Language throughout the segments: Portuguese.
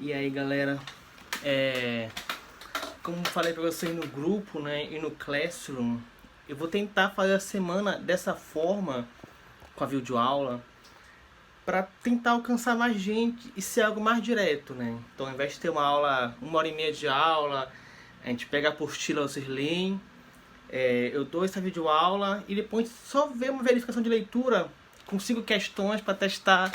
E aí, galera, como falei pra vocês no grupo, né, e no Classroom, eu vou tentar fazer a semana dessa forma, com a videoaula, para tentar alcançar mais gente e ser algo mais direto, né? Então, ao invés de ter uma aula, 1h30 de aula, a gente pega a apostila, vocês leem, eu dou essa videoaula e depois só ver uma verificação de leitura com 5 questões para testar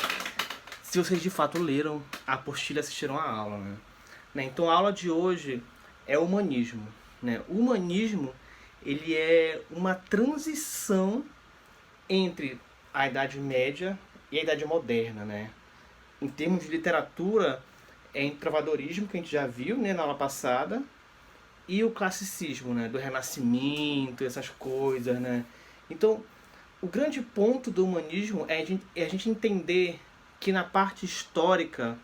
se vocês de fato leram a apostila e assistiram a aula, né? Então a aula de hoje é humanismo, né? O humanismo, ele é uma transição entre a Idade Média e a Idade Moderna, né? Em termos de literatura, é em trovadorismo, que a gente já viu, né, na aula passada, e o classicismo, né, do Renascimento, essas coisas, né? Então, o grande ponto do humanismo é a gente entender que na parte histórica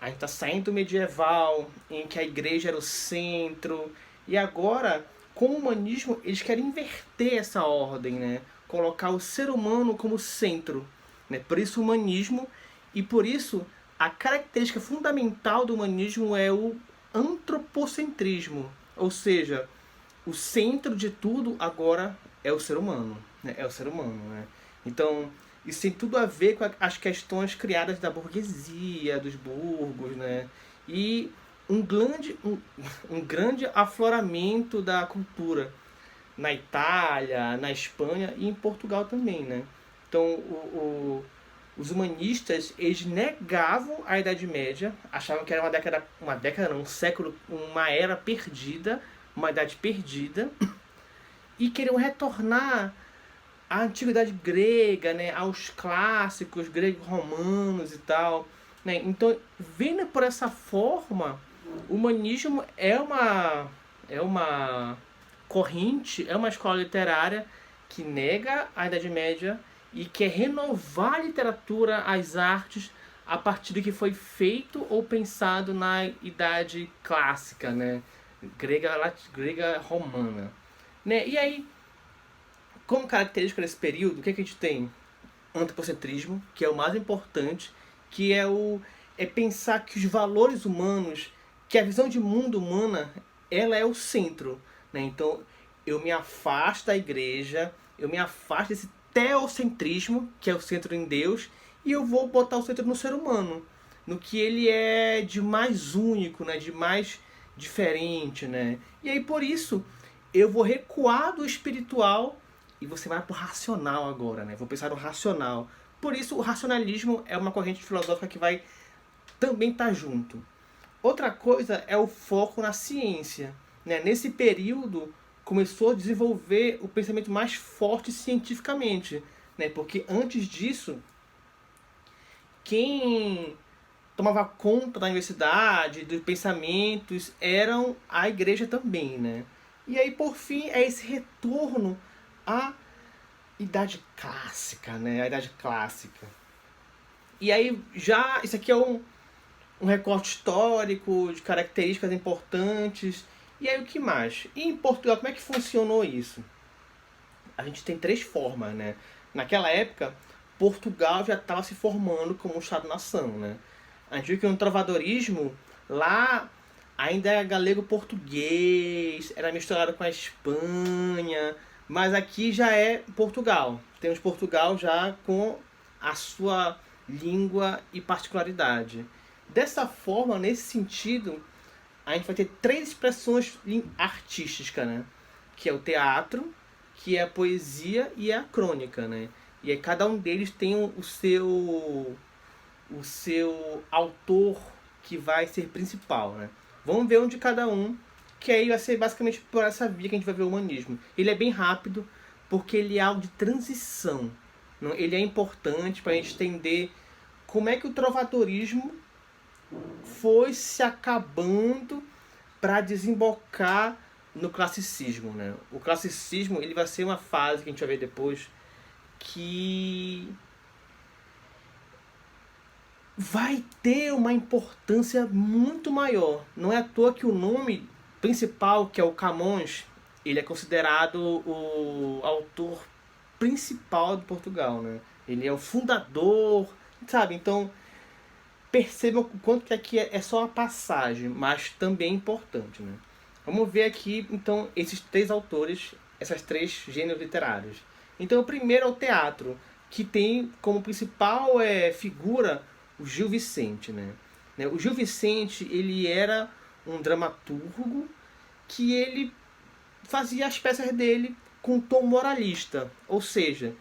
a gente está saindo do medieval, em que a igreja era o centro, e agora, com o humanismo, eles querem inverter essa ordem, né? Colocar o ser humano como centro, né? Por isso o humanismo, e por isso a característica fundamental do humanismo é o antropocentrismo, ou seja, o centro de tudo agora é o ser humano, né? É o ser humano, né? Então, isso tem tudo a ver com as questões criadas da burguesia, dos burgos, né? E um grande afloramento da cultura na Itália, na Espanha e em Portugal também, né? Então, os humanistas, eles negavam a Idade Média, achavam que era uma década não, um século, uma era perdida, uma idade perdida, e queriam retornar à antiguidade grega, né, aos clássicos gregos romanos e tal, né? Então, vendo por essa forma, o humanismo é uma corrente, é uma escola literária que nega a Idade Média e quer renovar a literatura, as artes, a partir do que foi feito ou pensado na Idade Clássica, né? Grega romana. Né? E aí, como característica desse período, o que a gente tem? Antropocentrismo, que é o mais importante, que é pensar que os valores humanos, que a visão de mundo humana, ela é o centro, né? Então, eu me afasto da igreja, eu me afasto desse teocentrismo, que é o centro em Deus, e eu vou botar o centro no ser humano, no que ele é de mais único, né? De mais diferente, né? E aí, por isso, eu vou recuar do espiritual e você vai pro racional agora, né? Vou pensar no racional. Por isso, o racionalismo é uma corrente filosófica que vai também estar junto. Outra coisa é o foco na ciência, né? Nesse período, começou a desenvolver o pensamento mais forte cientificamente, né? Porque antes disso, quem tomava conta da universidade, dos pensamentos, eram a igreja também, né? E aí, por fim, é esse retorno à Idade Clássica, né? A Idade Clássica. E aí, já, isso aqui é um recorte histórico, de características importantes. E aí, o que mais? E em Portugal, como é que funcionou isso? A gente tem 3 formas, né? Naquela época, Portugal já estava se formando como um Estado-nação, né? A gente viu que no trovadorismo, lá ainda era galego-português, era misturado com a Espanha, mas aqui já é Portugal. Temos Portugal já com a sua língua e particularidade. Dessa forma, nesse sentido, a gente vai ter 3 expressões artísticas, né? Que é o teatro, que é a poesia e a crônica, né? E aí cada um deles tem o seu autor que vai ser principal, né? Vamos ver um de cada um, que aí vai ser basicamente por essa via que a gente vai ver o humanismo. Ele é bem rápido, porque ele é algo de transição. Ele é importante para a gente entender como é que o trovadorismo foi se acabando para desembocar no classicismo, né? O classicismo, ele vai ser uma fase que a gente vai ver depois que vai ter uma importância muito maior. Não é à toa que o nome principal, que é o Camões, ele é considerado o autor principal de Portugal, né? Ele é o fundador, sabe? Então, percebam o quanto que aqui é só uma passagem, mas também importante, né? Vamos ver aqui, então, esses três autores, essas três gêneros literários. Então, o primeiro é o teatro, que tem como principal figura o Gil Vicente, né? O Gil Vicente, ele era um dramaturgo que ele fazia as peças dele com tom moralista, ou seja,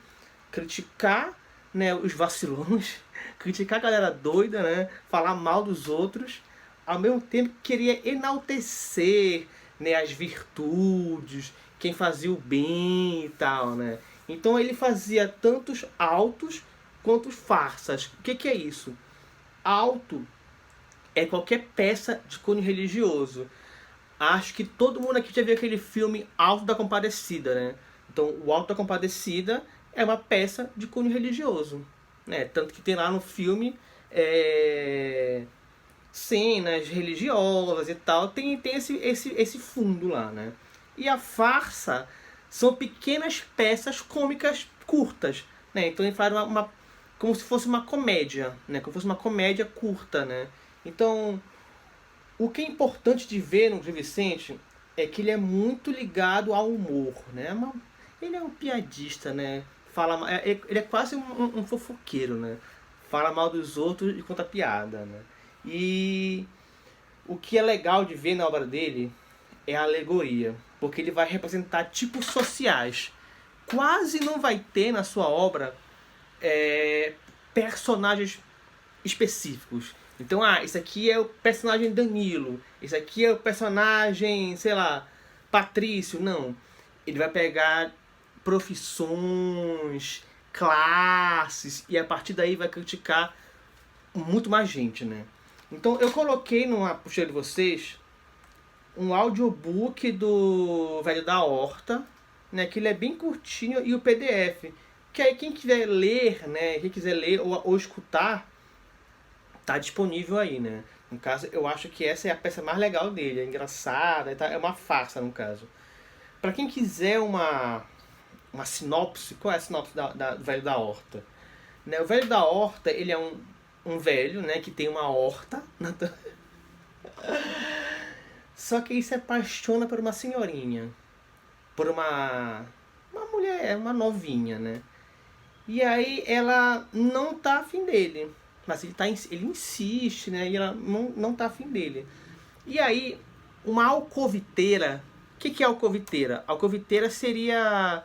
criticar, né, os vacilões, criticar a galera doida, né, falar mal dos outros, ao mesmo tempo que queria enaltecer, né, as virtudes, quem fazia o bem e tal, né. Então ele fazia tantos autos quanto farsas. O que é isso? Auto é qualquer peça de cunho religioso. Acho que todo mundo aqui já viu aquele filme Alto da Compadecida, né? Então, o Alto da Compadecida é uma peça de cunho religioso, né? Tanto que tem lá no filme cenas religiosas e tal, tem esse fundo lá, né? E a farsa são pequenas peças cômicas curtas, né? Então ele faz como se fosse uma comédia, né? Como se fosse uma comédia curta, né? Então, o que é importante de ver no Gil Vicente é que ele é muito ligado ao humor, né? Ele é um piadista, né? Ele é quase um fofoqueiro, né? Fala mal dos outros e conta piada, né? E o que é legal de ver na obra dele é a alegoria, porque ele vai representar tipos sociais. Quase não vai ter na sua obra personagens específicos. Então, esse aqui é o personagem Danilo, esse aqui é o personagem, sei lá, Patrício. Não. Ele vai pegar profissões, classes, e a partir daí vai criticar muito mais gente, né? Então, eu coloquei no apostila de vocês um audiobook do Velho da Horta, né? Que ele é bem curtinho, e o PDF. Que aí quem quiser ler, né? Quem quiser ler ou escutar, tá disponível aí, né? No caso, eu acho que essa é a peça mais legal dele, é engraçada, é uma farsa no caso. Para quem quiser uma sinopse, qual é a sinopse do Velho da Horta? Né? O Velho da Horta, ele é um velho, né, que tem uma horta, só que ele se apaixona por uma senhorinha, por uma mulher, uma novinha, né? E aí ela não tá afim dele. Mas ele insiste, né? E ela não tá afim dele. E aí, uma alcoviteira. O que é alcoviteira? Alcoviteira seria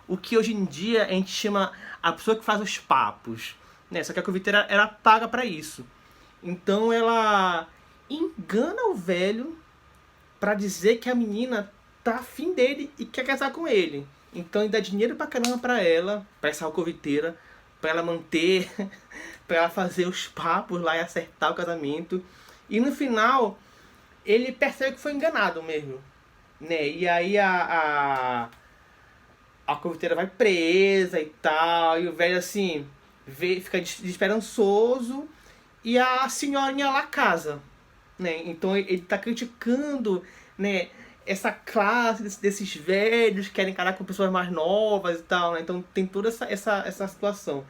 o que hoje em dia a gente chama a pessoa que faz os papos, né? Só que a alcoviteira era paga pra isso. Então ela engana o velho pra dizer que a menina tá afim dele e quer casar com ele. Então ele dá dinheiro pra caramba pra ela, pra essa alcoviteira, pra ela manter, pra ela fazer os papos lá e acertar o casamento. E no final, ele percebe que foi enganado mesmo, né? E aí a alcoviteira vai presa e tal, e o velho assim, fica desesperançoso, e a senhorinha lá casa, né? Então ele tá criticando, né, essa classe desses velhos que querem casar com pessoas mais novas e tal, né? Então tem toda essa situação.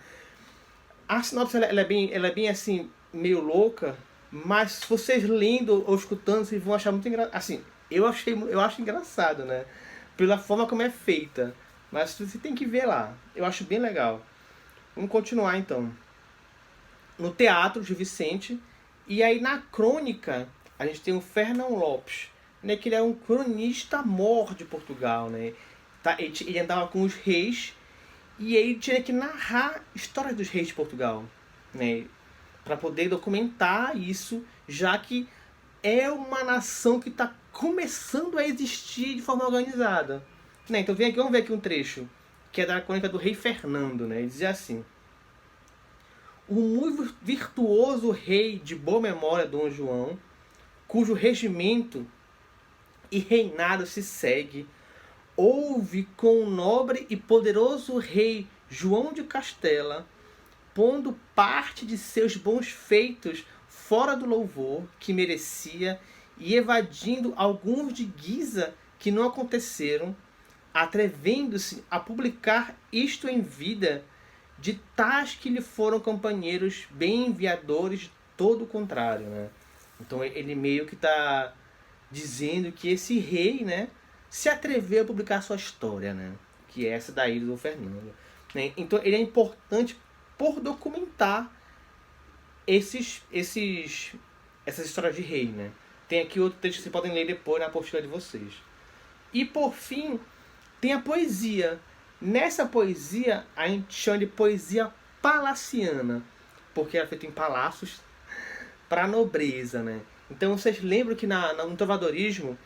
A sinopse ela é bem assim, meio louca, mas se vocês lendo ou escutando, vocês vão achar muito engraçado. Assim, eu acho engraçado, né? Pela forma como é feita. Mas você tem que ver lá. Eu acho bem legal. Vamos continuar então. No teatro de Vicente. E aí na crônica, a gente tem o Fernão Lopes, né, que ele é um cronista mor de Portugal, né? Ele andava com os reis e ele tinha que narrar histórias dos reis de Portugal, né, para poder documentar isso, já que é uma nação que está começando a existir de forma organizada, né? Então vamos ver aqui um trecho que é da crônica do rei Fernando, né? Ele dizia assim: o muito virtuoso rei de boa memória Dom João, cujo regimento e reinado se segue, houve com o nobre e poderoso rei João de Castela, pondo parte de seus bons feitos fora do louvor que merecia e evadindo alguns de guisa que não aconteceram, atrevendo-se a publicar isto em vida de tais que lhe foram companheiros bem enviadores de todo o contrário, né? Então ele meio que está dizendo que esse rei, né, se atreveu a publicar sua história, né, que é essa daí do Fernando, né? Então ele é importante por documentar essas histórias de rei, né? Tem aqui outro texto que vocês podem ler depois na apostila de vocês. E por fim, tem a poesia. Nessa poesia, a gente chama de poesia palaciana, porque ela é feita em palácios para a nobreza, né? Então vocês lembram que no trovadorismo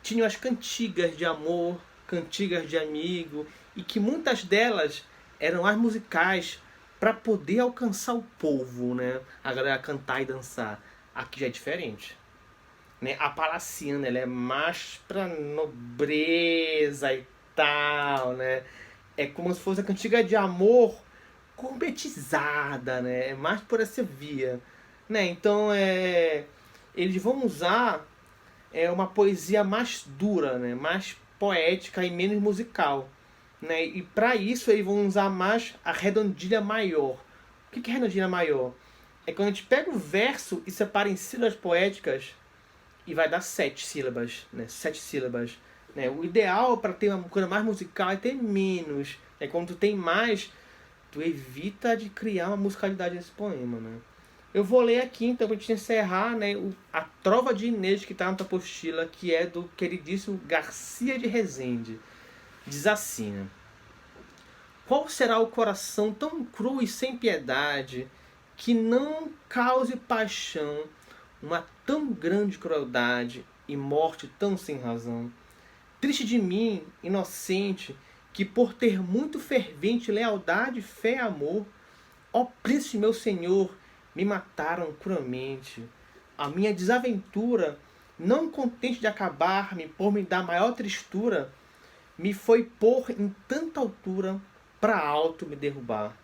tinham as cantigas de amor, cantigas de amigo, e que muitas delas eram as musicais para poder alcançar o povo, né? A galera cantar e dançar. Aqui já é diferente, né? A palaciana, ela é mais para nobreza e tal, né? É como se fosse a cantiga de amor gourmetizada, né? É mais por essa via, né? Então eles vão usar uma poesia mais dura, né? Mais poética e menos musical, né? E para isso eles vão usar mais a redondilha maior. O que é redondilha maior? É quando a gente pega o verso e separa em sílabas poéticas e vai dar 7 sílabas, né? 7 sílabas, né? O ideal para ter uma coisa mais musical é ter menos. É quando tu tem mais, tu evita de criar uma musicalidade nesse poema, né? Eu vou ler aqui, então, para a gente encerrar, né, a Trova de Inês, que está na tua apostila, que é do queridíssimo Garcia de Rezende. Diz assim, né? Qual será o coração tão cru e sem piedade que não cause paixão, uma tão grande crueldade e morte tão sem razão? Triste de mim, inocente, que por ter muito fervente lealdade, fé e amor, ó príncipe meu senhor, me mataram cruelmente. A minha desaventura, não contente de acabar-me por me dar maior tristura, me foi pôr em tanta altura para alto me derrubar.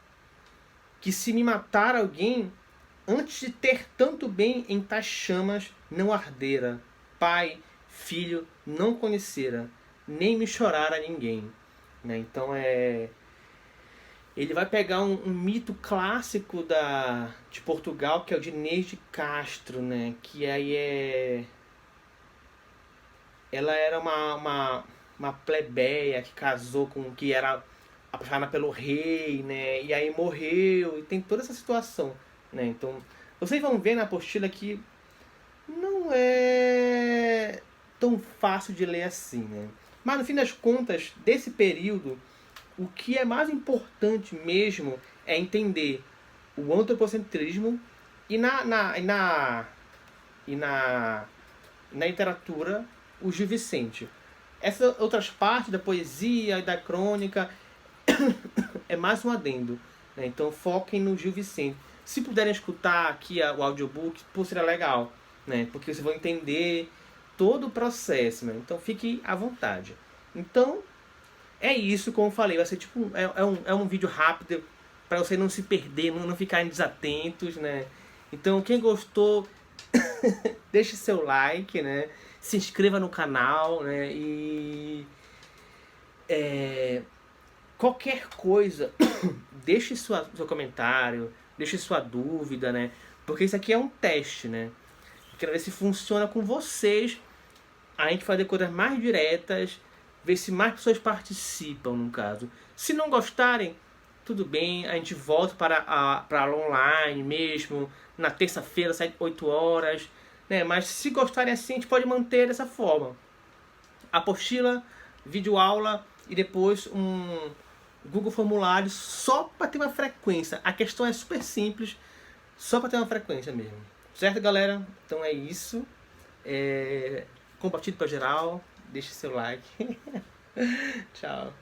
Que se me matar alguém, antes de ter tanto bem em tais chamas, não ardera. Pai, filho, não conhecera, nem me chorara ninguém. Né? Então ele vai pegar um mito clássico de Portugal, que é o de Inês de Castro, né? Que aí ela era uma plebeia que casou com que era apaixonada pelo rei, né? E aí morreu, e tem toda essa situação, né? Então, vocês vão ver na apostila que não é tão fácil de ler assim, né? Mas no fim das contas, desse período, o que é mais importante mesmo é entender o antropocentrismo e na literatura o Gil Vicente. Essas outras partes da poesia e da crônica é mais um adendo, né? Então foquem no Gil Vicente. Se puderem escutar aqui o audiobook, seria legal, né? Porque vocês vão entender todo o processo, né? Então fique à vontade. Então é isso, como eu falei, vai ser tipo um vídeo rápido para você não se perder, não ficarem desatentos, né? Então quem gostou, deixe seu like, né? Se inscreva no canal, né? E qualquer coisa, deixe seu comentário, deixe sua dúvida, né? Porque isso aqui é um teste, né? Quero ver se funciona com vocês. A gente fazer coisas mais diretas, ver se mais pessoas participam, no caso. Se não gostarem, tudo bem, a gente volta para a aula online mesmo, na terça-feira, 8 horas, né? Mas se gostarem assim, a gente pode manter dessa forma. Apostila, videoaula e depois um Google Formulário só para ter uma frequência. A questão é super simples, só para ter uma frequência mesmo. Certo, galera? Então é isso. Compartilhe para geral, deixe seu like. Tchau.